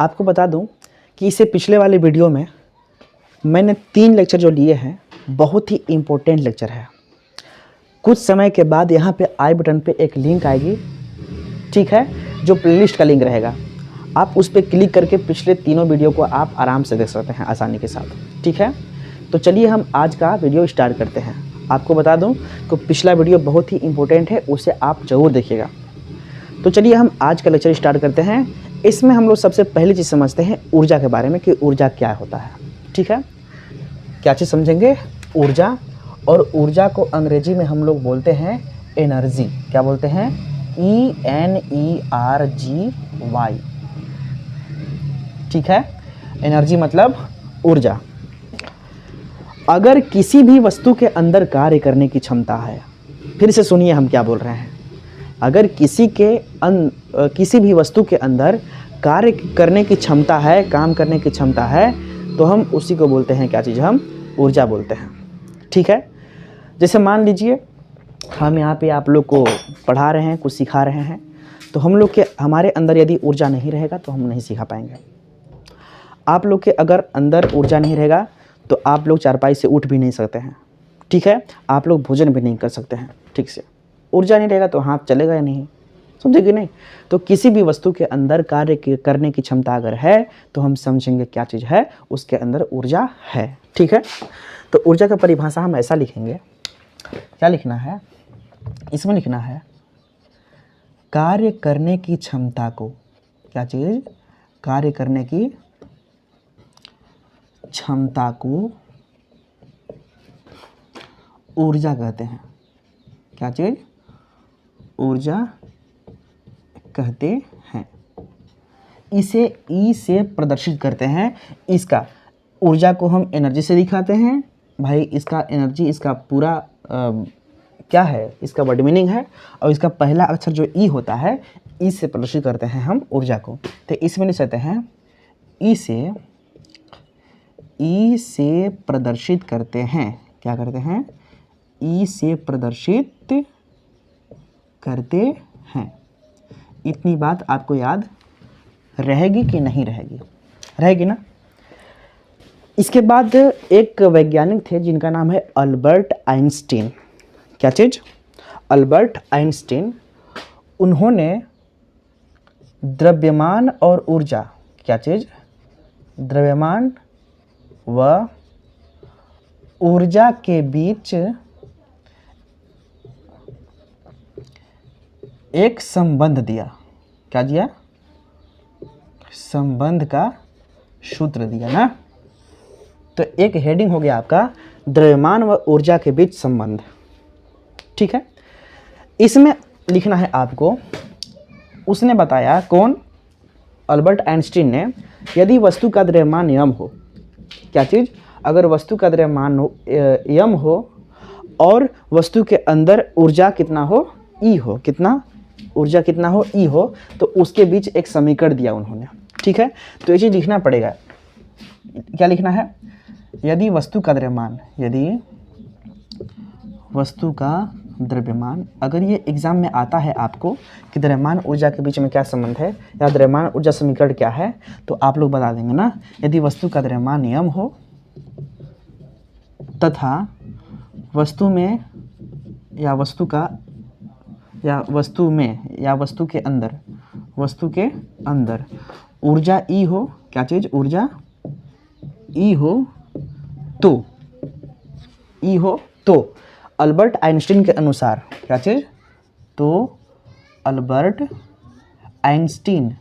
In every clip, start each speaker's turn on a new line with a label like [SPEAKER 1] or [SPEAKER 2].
[SPEAKER 1] आपको बता दूं कि इससे पिछले वाले वीडियो में मैंने 3 लेक्चर जो लिए हैं बहुत ही इम्पोर्टेंट लेक्चर है। कुछ समय के बाद यहाँ पे आई बटन पे एक लिंक आएगी, ठीक है, जो प्लेलिस्ट का लिंक रहेगा। आप उस पर क्लिक करके पिछले तीनों वीडियो को आप आराम से देख सकते हैं आसानी के साथ, ठीक है। तो चलिए हम आज का वीडियो स्टार्ट करते हैं। आपको बता दूं कि पिछला वीडियो बहुत ही इम्पोर्टेंट है, उसे आप ज़रूर देखिएगा। तो चलिए हम आज का लेक्चर स्टार्ट करते हैं। इसमें हम लोग सबसे पहली चीज़ समझते हैं ऊर्जा के बारे में कि ऊर्जा क्या होता है, ठीक है। क्या चीज़ समझेंगे? ऊर्जा। और ऊर्जा को अंग्रेजी में हम लोग बोलते हैं एनर्जी। क्या बोलते हैं? ENERGY, ठीक है। एनर्जी मतलब ऊर्जा। अगर किसी भी वस्तु के अंदर कार्य करने की क्षमता है, फिर से सुनिए हम क्या बोल रहे हैं। अगर किसी भी वस्तु के अंदर कार्य करने की क्षमता है, काम करने की क्षमता है, तो हम उसी को बोलते हैं क्या चीज़? हम ऊर्जा बोलते हैं, ठीक है। जैसे मान लीजिए हम यहाँ पे आप लोग को पढ़ा रहे हैं, कुछ सिखा रहे हैं, तो हमारे अंदर यदि ऊर्जा नहीं रहेगा तो हम नहीं सिखा पाएंगे। आप लोग के अगर अंदर ऊर्जा नहीं रहेगा तो आप लोग चारपाई से उठ भी नहीं सकते हैं, ठीक है। आप लोग भोजन भी नहीं कर सकते हैं ठीक से। ऊर्जा नहीं रहेगा तो हाथ चलेगा या नहीं, समझे कि नहीं। तो किसी भी वस्तु के अंदर कार्य करने की क्षमता अगर है तो हम समझेंगे क्या चीज़ है, उसके अंदर ऊर्जा है, ठीक है। तो ऊर्जा का परिभाषा हम ऐसा लिखेंगे। क्या लिखना है? इसमें लिखना है कार्य करने की क्षमता को, क्या चीज़? कार्य करने की क्षमता को ऊर्जा कहते हैं। क्या चीज़? ऊर्जा कहते हैं। इसे ई से प्रदर्शित करते हैं। इसका ऊर्जा को हम एनर्जी से दिखाते हैं भाई। इसका एनर्जी, इसका पूरा क्या है, इसका वर्ड मीनिंग है। और इसका पहला अक्षर जो ई होता है, ई से प्रदर्शित करते हैं हम ऊर्जा को। तो इसमें लिख सकते हैं ई से प्रदर्शित करते हैं। क्या करते हैं? ई से प्रदर्शित करते हैं। इतनी बात आपको याद रहेगी कि नहीं रहेगी? रहेगी ना। इसके बाद एक वैज्ञानिक थे जिनका नाम है अल्बर्ट आइंस्टीन। क्या चीज़? Albert Einstein. उन्होंने द्रव्यमान और ऊर्जा, क्या चीज़? द्रव्यमान व ऊर्जा के बीच एक संबंध दिया। क्या दिया? संबंध का सूत्र दिया ना। तो एक हेडिंग हो गया आपका द्रव्यमान व ऊर्जा के बीच संबंध, ठीक है। इसमें लिखना है आपको, उसने बताया, कौन? अल्बर्ट आइंस्टीन ने, यदि वस्तु का द्रव्यमान यम हो, क्या चीज़? अगर वस्तु का द्रव्यमान यम हो और वस्तु के अंदर ऊर्जा कितना हो? ई हो। कितना? ऊर्जा कितना हो? ई हो। तो उसके बीच एक समीकरण दिया उन्होंने, ठीक है। तो ये चीज़ लिखना पड़ेगा। क्या लिखना है? यदि वस्तु का द्रव्यमान, यदि वस्तु का द्रव्यमान, अगर ये एग्जाम में आता है आपको कि द्रव्यमान ऊर्जा के बीच में क्या संबंध है या द्रव्यमान ऊर्जा समीकरण क्या है, तो आप लोग बता देंगे ना। यदि वस्तु का द्रव्यमान यम हो तथा वस्तु में या वस्तु के अंदर ऊर्जा ई हो, क्या चीज़? ऊर्जा ई हो तो अल्बर्ट आइंस्टीन के अनुसार, क्या चीज़? तो अल्बर्ट आइंस्टीन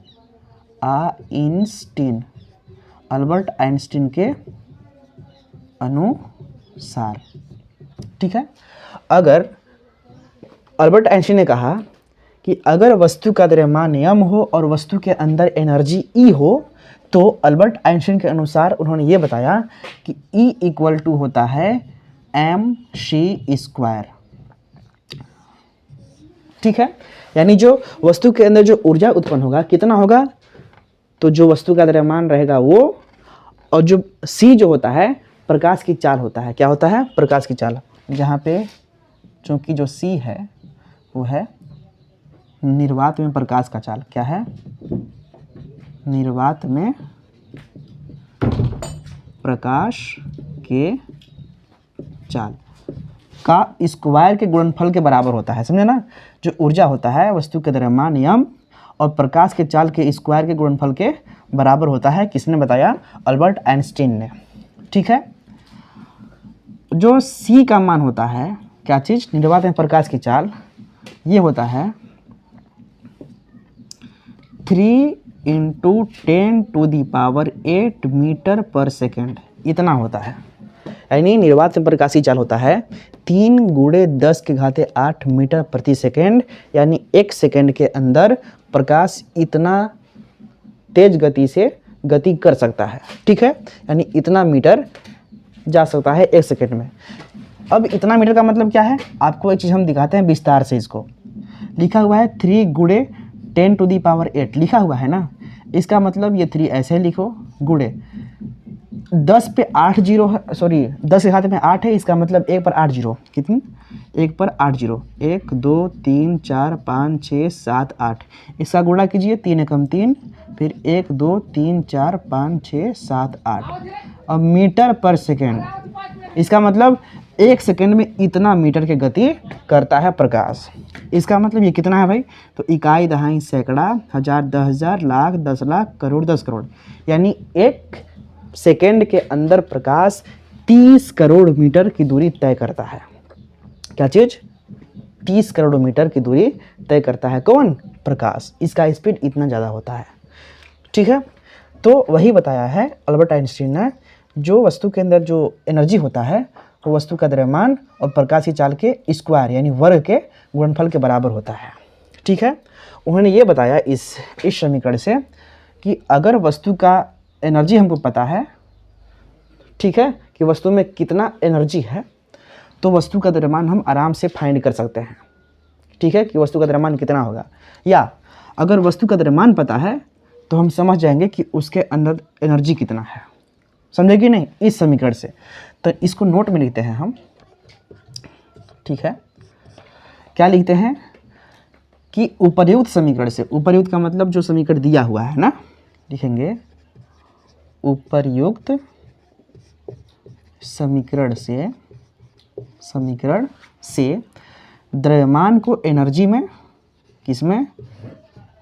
[SPEAKER 1] के अनुसार, ठीक है। अगर अल्बर्ट आइंस्टीन ने कहा कि अगर वस्तु का द्रव्यमान यम हो और वस्तु के अंदर एनर्जी ई हो, तो अल्बर्ट आइंस्टीन के अनुसार उन्होंने ये बताया कि E इक्वल टू होता है mc², ठीक है। यानी जो वस्तु के अंदर जो ऊर्जा उत्पन्न होगा कितना होगा? तो जो वस्तु का द्रव्यमान रहेगा वो, और जो C जो होता है प्रकाश की चाल होता है। क्या होता है? प्रकाश की चाल। जहाँ पे चूँकि जो C है वो है निर्वात में प्रकाश का चाल। क्या है? निर्वात में प्रकाश के चाल का स्क्वायर के गुणनफल के बराबर होता है। समझे ना, जो ऊर्जा होता है वस्तु के द्रव्यमान यम और प्रकाश के चाल के स्क्वायर के गुणनफल के बराबर होता है। किसने बताया? अल्बर्ट आइंस्टीन ने। ठीक है, जो C का मान होता है, क्या चीज़? निर्वात में प्रकाश की चाल, ये होता है 3 × 10⁸ मीटर पर सेकेंड, इतना होता है। यानी निर्वात में प्रकाश की चाल होता है 3 × 10⁸ मीटर प्रति सेकेंड, यानी 1 सेकेंड के अंदर प्रकाश इतना तेज गति से गति कर सकता है। ठीक है, यानी इतना मीटर जा सकता है 1 सेकेंड में। अब इतना मीटर का मतलब क्या है? आपको एक चीज़ हम दिखाते हैं विस्तार से। इसको लिखा हुआ है 3 × 10⁸ लिखा हुआ है ना, इसका मतलब ये 3 ऐसे लिखो, गुणे 10 पे 8 जीरो है, सॉरी 10 के हाथ में 8 है, इसका मतलब 1 पर 8 जीरो, कितनी? 1 पर 8 जीरो, 1 2 3 4 5 6 7 8, इसका गुणा कीजिए, 3 एकम 3, फिर 1 2 3 4 5 6 7 8। अब मीटर पर सेकेंड, इसका मतलब 1 सेकेंड में इतना मीटर की गति करता है प्रकाश। इसका मतलब ये कितना है भाई? तो इकाई, दहाई, सैकड़ा, हज़ार, 10,000, लाख, 10 लाख, करोड़, 10 करोड़, यानी 1 सेकेंड के अंदर प्रकाश 30 करोड़ मीटर की दूरी तय करता है। क्या चीज़? 30 करोड़ मीटर की दूरी तय करता है। कौन? प्रकाश। इसका स्पीड इतना ज़्यादा होता है। ठीक है, तो वही बताया है अल्बर्ट आइंस्टीन ने, जो वस्तु के अंदर जो एनर्जी होता है वो वस्तु का द्रव्यमान और प्रकाश की चाल के स्क्वायर यानी वर्ग के गुणनफल के बराबर होता है। ठीक है, उन्होंने ये बताया इस समीकरण से कि अगर वस्तु का एनर्जी हमको पता है, ठीक है, कि वस्तु में कितना एनर्जी है, तो वस्तु का द्रव्यमान हम आराम से फाइंड कर सकते हैं। ठीक है, कि वस्तु का द्रव्यमान कितना होगा, या अगर वस्तु का द्रव्यमान पता है तो हम समझ जाएंगे कि उसके अंदर एनर्जी कितना है। समझे कि नहीं? इस समीकरण से। तो इसको नोट में लिखते हैं हम। ठीक है, क्या लिखते हैं कि उपर्युक्त समीकरण से, उपर्युक्त का मतलब जो समीकरण दिया हुआ है ना, लिखेंगे उपर्युक्त समीकरण से द्रव्यमान को एनर्जी में, किसमें?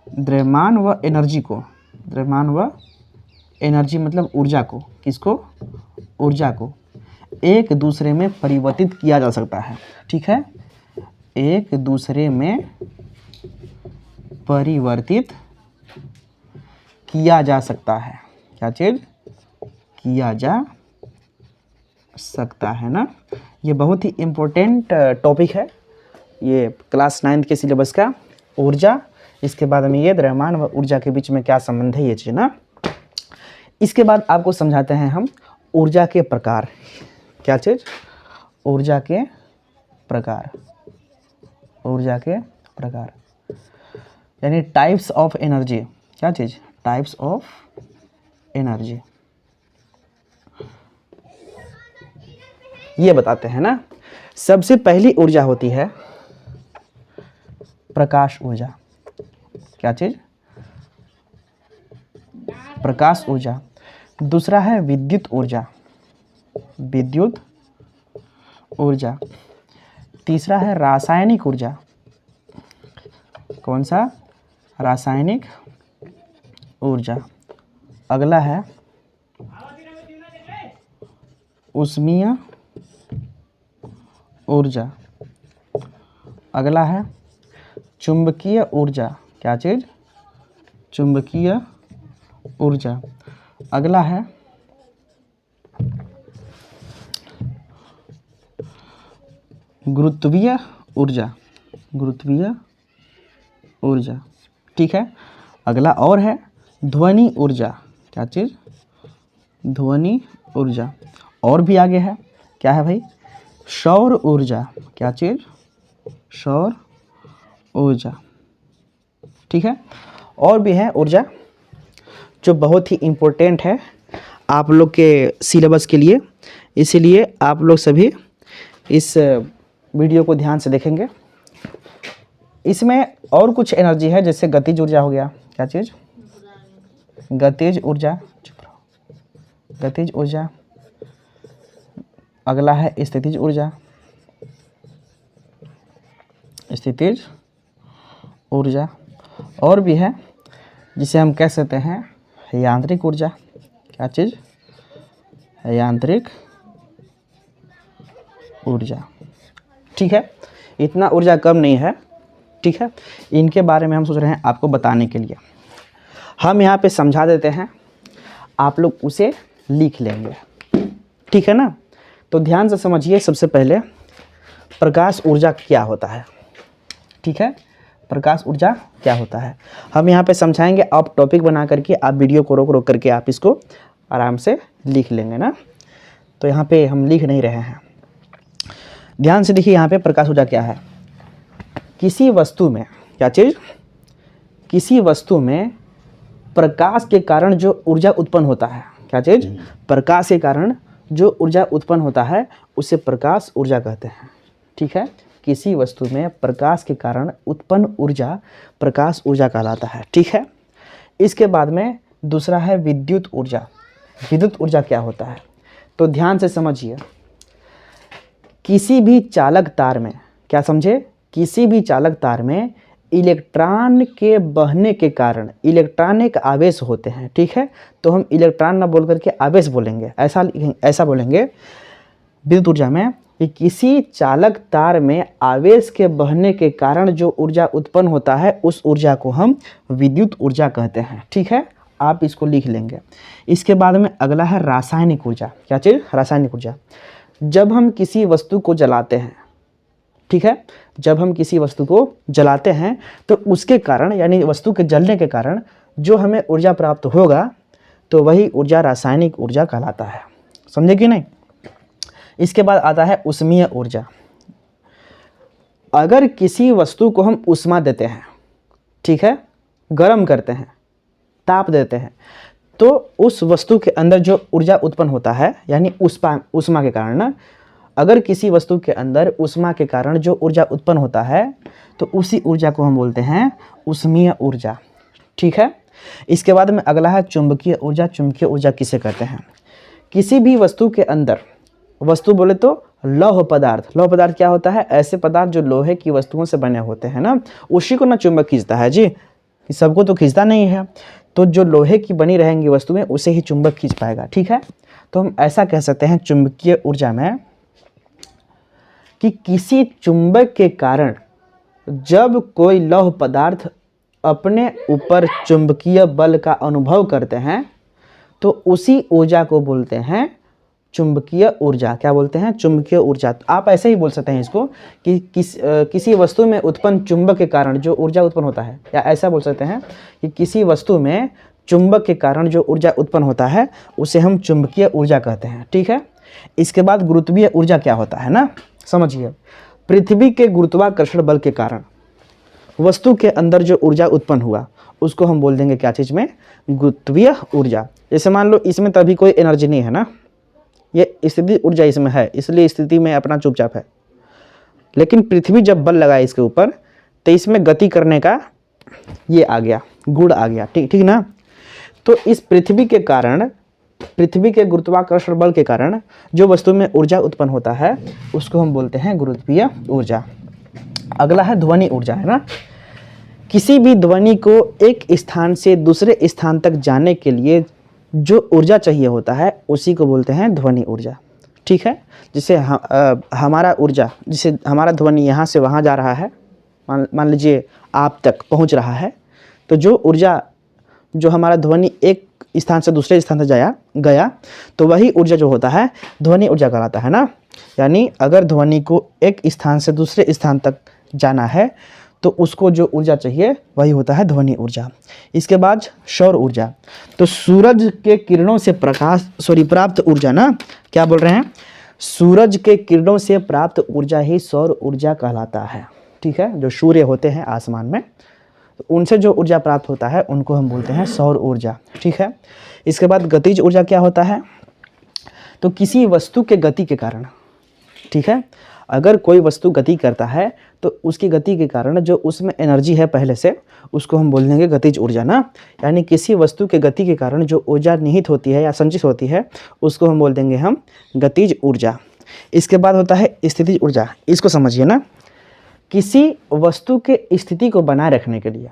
[SPEAKER 1] द्रव्यमान व एनर्जी को, द्रव्यमान व एनर्जी मतलब ऊर्जा को, किसको? ऊर्जा को एक दूसरे में परिवर्तित किया जा सकता है। ठीक है, एक दूसरे में परिवर्तित किया जा सकता है। क्या चीज़? किया जा सकता है ना। ये बहुत ही इम्पोर्टेंट टॉपिक है, ये क्लास 9 के सिलेबस का, ऊर्जा। इसके बाद में ये द्रव्यमान व ऊर्जा के बीच में क्या संबंध है, ये चीज़ ना। इसके बाद आपको समझाते हैं हम ऊर्जा के प्रकार। क्या चीज़? ऊर्जा के प्रकार, ऊर्जा के प्रकार यानी टाइप्स ऑफ एनर्जी। क्या चीज़? टाइप्स ऑफ एनर्जी, ये बताते हैं ना। सबसे पहली ऊर्जा होती है प्रकाश ऊर्जा। क्या चीज़? प्रकाश ऊर्जा। दूसरा है विद्युत ऊर्जा, विद्युत ऊर्जा। तीसरा है रासायनिक ऊर्जा। कौन सा? रासायनिक ऊर्जा। अगला है ऊष्मीय ऊर्जा। अगला है चुंबकीय ऊर्जा। क्या चीज़? चुंबकीय ऊर्जा। अगला है गुरुत्वीय ऊर्जा, गुरुत्वीय ऊर्जा। ठीक है, अगला और है ध्वनि ऊर्जा। क्या चीज़? ध्वनि ऊर्जा। और भी आगे है, क्या है भाई? सौर ऊर्जा। क्या चीज़? सौर ऊर्जा। ठीक है, और भी है ऊर्जा जो बहुत ही इम्पोर्टेंट है आप लोग के सिलेबस के लिए, इसीलिए आप लोग सभी इस वीडियो को ध्यान से देखेंगे। इसमें और कुछ एनर्जी है, जैसे गतिज ऊर्जा हो गया। क्या चीज़? गतिज ऊर्जा, गतिज ऊर्जा। अगला है स्थितिज ऊर्जा, स्थितिज ऊर्जा। और भी है जिसे हम कह सकते हैं यांत्रिक ऊर्जा। क्या चीज़? यांत्रिक ऊर्जा। ठीक है, इतना ऊर्जा कम नहीं है। ठीक है, इनके बारे में हम सोच रहे हैं आपको बताने के लिए। हम यहाँ पे समझा देते हैं, आप लोग उसे लिख लेंगे। ठीक है ना? तो ध्यान से समझिए। सबसे पहले प्रकाश ऊर्जा क्या होता है। ठीक है, प्रकाश ऊर्जा क्या होता है हम यहाँ पे समझाएंगे। आप टॉपिक बना करके आप वीडियो को रोक रोक करके आप इसको आराम से लिख लेंगे ना। तो यहाँ पे हम लिख नहीं रहे हैं, ध्यान से देखिए। यहाँ पे प्रकाश ऊर्जा क्या है? किसी वस्तु में, क्या चीज़? किसी वस्तु में प्रकाश के कारण जो ऊर्जा उत्पन्न होता है। क्या चीज़? प्रकाश के कारण जो ऊर्जा उत्पन्न होता है उसे प्रकाश ऊर्जा कहते हैं। ठीक है, किसी वस्तु में प्रकाश के कारण उत्पन्न ऊर्जा प्रकाश ऊर्जा कहलाता है। ठीक है, इसके बाद में दूसरा है विद्युत ऊर्जा। विद्युत ऊर्जा क्या होता है? तो ध्यान से समझिए। किसी भी चालक तार में, क्या समझे? किसी भी चालक तार में इलेक्ट्रॉन के बहने के कारण इलेक्ट्रॉन एक आवेश होते हैं। ठीक है, तो हम इलेक्ट्रॉन ना बोल करके आवेश बोलेंगे, ऐसा बोलेंगे विद्युत ऊर्जा में कि किसी चालक तार में आवेश के बहने के कारण जो ऊर्जा उत्पन्न होता है उस ऊर्जा को हम विद्युत ऊर्जा कहते हैं। ठीक है, आप इसको लिख लेंगे। इसके बाद में अगला है रासायनिक ऊर्जा। क्या चीज़? रासायनिक ऊर्जा। जब हम किसी वस्तु को जलाते हैं, ठीक है, जब हम किसी वस्तु को जलाते हैं तो उसके कारण, यानी वस्तु के जलने के कारण जो हमें ऊर्जा प्राप्त होगा तो वही ऊर्जा रासायनिक ऊर्जा कहलाता है। समझे कि नहीं? इसके बाद आता है ऊष्मीय ऊर्जा। अगर किसी वस्तु को हम ऊष्मा देते हैं, ठीक है, गर्म करते हैं, ताप देते हैं, तो उस वस्तु के अंदर जो ऊर्जा उत्पन्न होता है, यानी ऊष्मा के कारण ना, अगर किसी वस्तु के अंदर ऊष्मा के कारण जो ऊर्जा उत्पन्न होता है तो उसी ऊर्जा को हम बोलते हैं ऊष्मीय ऊर्जा। ठीक है, इसके बाद में अगला है चुंबकीय ऊर्जा। चुंबकीय ऊर्जा किसे कहते हैं? किसी भी वस्तु के अंदर, वस्तु बोले तो लौह पदार्थ। लौह पदार्थ क्या होता है? ऐसे पदार्थ जो लोहे की वस्तुओं से बने होते हैं ना, उसी को ना चुंबक खींचता है जी, सबको तो खींचता नहीं है। तो जो लोहे की बनी रहेंगी वस्तुएं उसे ही चुंबक खींच पाएगा। ठीक है, तो हम ऐसा कह सकते हैं चुंबकीय ऊर्जा में कि किसी चुंबक के कारण जब कोई लौह पदार्थ अपने ऊपर चुंबकीय बल का अनुभव करते हैं तो उसी ऊर्जा को बोलते हैं चुंबकीय ऊर्जा। क्या बोलते हैं? चुंबकीय ऊर्जा। आप ऐसे ही बोल सकते हैं इसको कि किसी वस्तु में उत्पन्न चुंबक के कारण जो ऊर्जा उत्पन्न होता है, या ऐसा बोल सकते हैं कि किसी वस्तु में चुंबक के कारण जो ऊर्जा उत्पन्न होता है उसे हम चुंबकीय ऊर्जा कहते हैं। ठीक है, इसके बाद गुरुत्वीय ऊर्जा क्या होता है ना, समझिए। पृथ्वी के गुरुत्वाकर्षण बल के कारण वस्तु के अंदर जो ऊर्जा उत्पन्न हुआ उसको हम बोल देंगे क्या चीज़ में? गुरुत्वीय ऊर्जा। जैसे मान लो इसमें तो अभी कोई एनर्जी नहीं है ना, ये स्थिति ऊर्जा इसमें है, इसलिए स्थिति में अपना चुपचाप है। लेकिन पृथ्वी जब बल लगाए इसके ऊपर तो इसमें गति करने का ये आ गया, गुण आ गया। ठीक ठीक ना? तो इस पृथ्वी के कारण, पृथ्वी के गुरुत्वाकर्षण बल के कारण जो वस्तु में ऊर्जा उत्पन्न होता है उसको हम बोलते हैं गुरुत्वीय ऊर्जा। अगला है ध्वनि ऊर्जा, है ना। किसी भी ध्वनि को एक स्थान से दूसरे स्थान तक जाने के लिए जो ऊर्जा चाहिए होता है उसी को बोलते हैं ध्वनि ऊर्जा। ठीक है, जिसे हमारा ऊर्जा, जिसे हमारा ध्वनि यहाँ से वहाँ जा रहा है, मान लीजिए आप तक पहुँच रहा है, तो जो ऊर्जा, जो हमारा ध्वनि एक स्थान से दूसरे स्थान तक गया तो वही ऊर्जा जो होता है ध्वनि ऊर्जा कहलाता है ना। यानी अगर ध्वनि को एक स्थान से दूसरे स्थान तक जाना है तो उसको जो ऊर्जा चाहिए वही होता है ध्वनि ऊर्जा। इसके बाद सौर ऊर्जा। तो सूरज के किरणों से प्राप्त ऊर्जा ना, क्या बोल रहे हैं? सूरज के किरणों से प्राप्त ऊर्जा ही सौर ऊर्जा कहलाता है। ठीक है, जो सूर्य होते हैं आसमान में, तो उनसे जो ऊर्जा प्राप्त होता है उनको हम बोलते हैं सौर ऊर्जा। ठीक है, इसके बाद गतिज ऊर्जा क्या होता है? तो किसी वस्तु के गति के कारण, ठीक है, अगर कोई वस्तु गति करता है तो उसकी गति के कारण जो उसमें एनर्जी है पहले से, उसको हम बोल देंगे गतिज ऊर्जा ना। यानी किसी वस्तु के गति के कारण जो ऊर्जा निहित होती है या संचित होती है, उसको हम बोल देंगे हम गतिज ऊर्जा। इसके बाद होता है स्थितिज ऊर्जा। इसको समझिए ना, किसी वस्तु के स्थिति को बनाए रखने के लिए,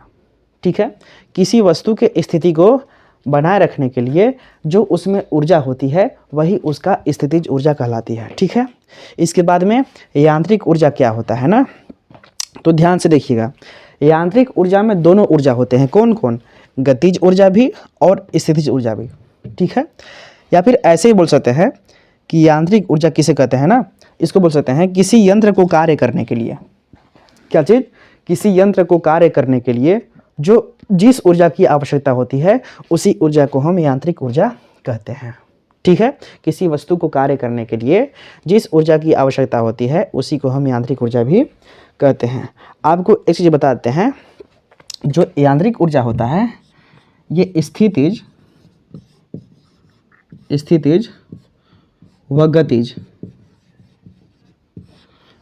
[SPEAKER 1] ठीक है, किसी वस्तु के स्थिति को बनाए रखने के लिए जो उसमें ऊर्जा होती है वही उसका स्थितिज ऊर्जा कहलाती है, ठीक है। इसके बाद में यांत्रिक ऊर्जा क्या होता है ना, तो ध्यान से देखिएगा, यांत्रिक ऊर्जा में दोनों ऊर्जा होते हैं, कौन कौन, गतिज ऊर्जा भी और स्थितिज ऊर्जा भी, ठीक है। या फिर ऐसे ही बोल सकते हैं कि यांत्रिक ऊर्जा किसे कहते हैं ना, इसको बोल सकते हैं किसी यंत्र को कार्य करने के लिए, क्या चीज़, किसी यंत्र को कार्य करने के लिए जो जिस ऊर्जा की आवश्यकता होती है उसी ऊर्जा को हम यांत्रिक ऊर्जा कहते हैं, ठीक है। किसी वस्तु को कार्य करने के लिए जिस ऊर्जा की आवश्यकता होती है उसी को हम यांत्रिक ऊर्जा भी कहते हैं। आपको एक चीज़ बताते हैं, जो यांत्रिक ऊर्जा होता है ये स्थितिज व गतिज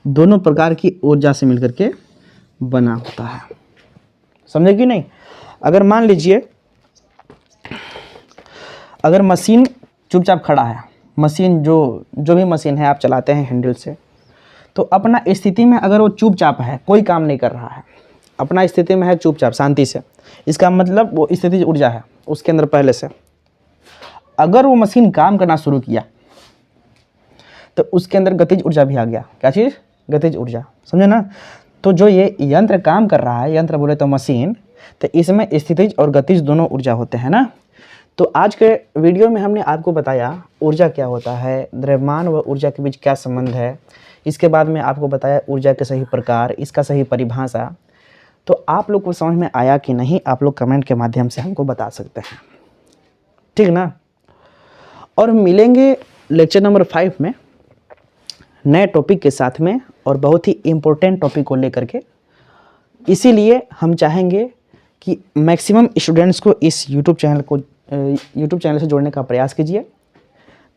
[SPEAKER 1] दोनों प्रकार की ऊर्जा से मिलकर के बना होता है, समझे कि नहीं। अगर मान लीजिए, अगर मशीन चुपचाप खड़ा है, मशीन जो भी मशीन है आप चलाते हैं हैंडल से, तो अपना स्थिति में अगर वो चुपचाप है, कोई काम नहीं कर रहा है, अपना स्थिति में है चुपचाप शांति से, इसका मतलब वो स्थितिज ऊर्जा है उसके अंदर पहले से। अगर वो मशीन काम करना शुरू किया तो उसके अंदर गतिज ऊर्जा भी आ गया, क्या चीज़, गतिज ऊर्जा, समझे ना। तो जो ये यंत्र काम कर रहा है, यंत्र बोले तो मशीन, तो इसमें स्थितिज और गतिज दोनों ऊर्जा होते हैं ना। तो आज के वीडियो में हमने आपको बताया ऊर्जा क्या होता है, द्रव्यमान व ऊर्जा के बीच क्या संबंध है। इसके बाद में आपको बताया ऊर्जा के सही प्रकार, इसका सही परिभाषा। तो आप लोग को समझ में आया कि नहीं, आप लोग कमेंट के माध्यम से हमको बता सकते हैं, ठीक ना। और मिलेंगे लेक्चर नंबर 5 में नए टॉपिक के साथ में और बहुत ही इम्पोर्टेंट टॉपिक को लेकर के। इसीलिए हम चाहेंगे कि मैक्सिमम स्टूडेंट्स को इस यूट्यूब चैनल से जोड़ने का प्रयास कीजिए,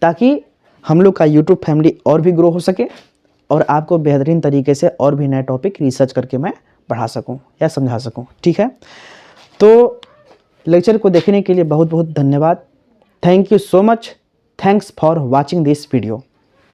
[SPEAKER 1] ताकि हम लोग का यूट्यूब फैमिली और भी ग्रो हो सके और आपको बेहतरीन तरीके से और भी नए टॉपिक रिसर्च करके मैं पढ़ा सकूं या समझा सकूं, ठीक है। तो लेक्चर को देखने के लिए बहुत बहुत धन्यवाद। Thank you so much. Thanks for watching this video.